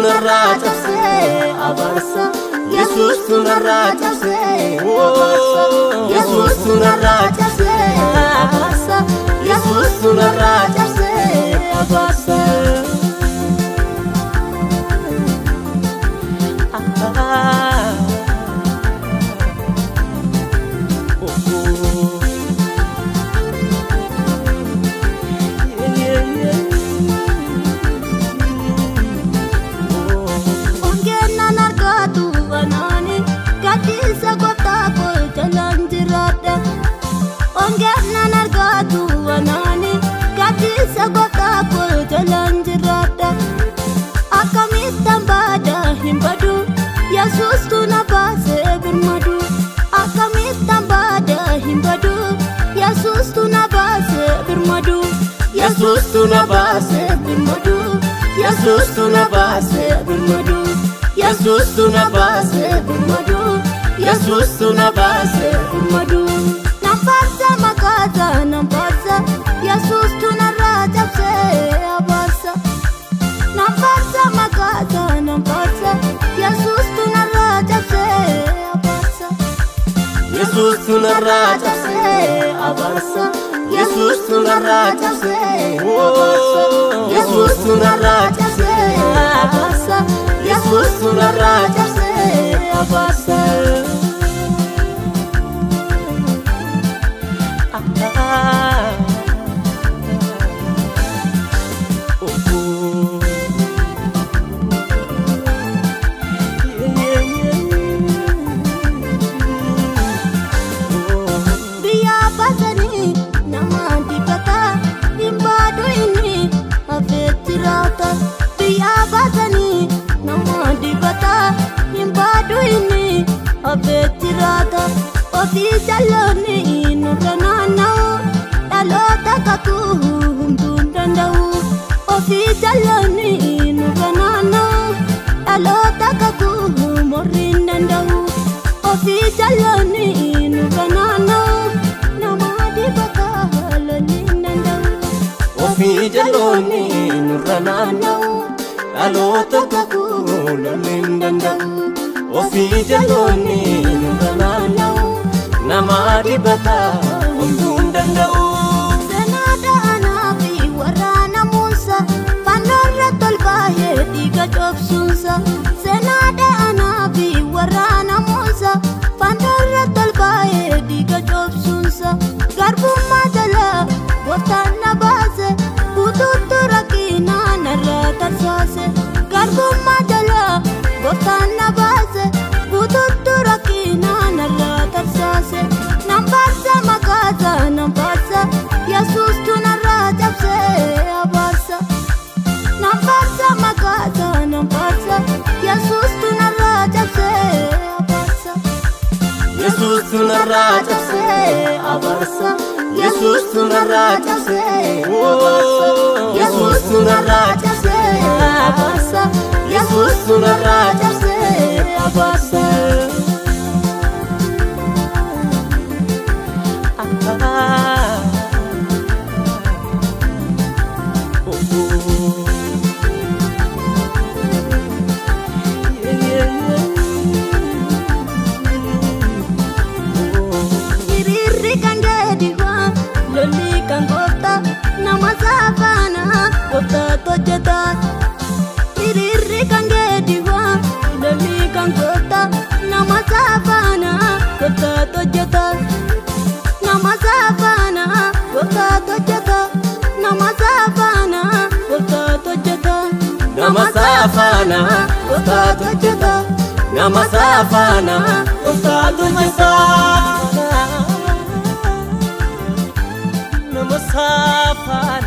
tunarrachase abarsa Jesus tunarrachase Jesus tunarrachase abarsa Jesus tunarrachase abarsa Yesus tunabase birmadu akamit tambada himbadu Yesus tunabase birmadu Yesus tunabase birmadu Yesus tunabase birmadu Yesus tunabase birmadu Yesus tunabase birmadu namparsa makaza namparsa Yesus tunarrachase abarsa namparsa makaza namparsa Yesus tunarrachase abarsa Yesus tunarrachase abarsa Yesus tunarrachase Yesus tunarrachase abarsa Yesus tunarrachase abarsa Ofi jaloni nuranana dalota katu hundundandau Ofi jaloni nuranana dalota katu morindandau Ofi jaloni nuranana namadi baka lalindandau Ofi jaloni nuranana dalota katu lalindandau Ofi jaloni nuranana namadi bata undundandau Senada anabi warana Musa panorra tolbahe diga jobsunsa Senada anabi warana Musa panorra tolbahe diga jobsunsa Garbu majala wotana base bututu rakina narra tarsase Garbu majala wotana base bututu rakina narra tarsase namparsa makaza namparsa Yesus tunarrachase abarsa namparsa makaza namparsa Yesus tunarrachase abarsa Yesus tunarrachase abarsa Yesus tunarrachase Yesus tunarrachase abarsa Yesus tunarrachase abarsa Namasafana ustadu jeta Namasafana ustadu masafana Namasafana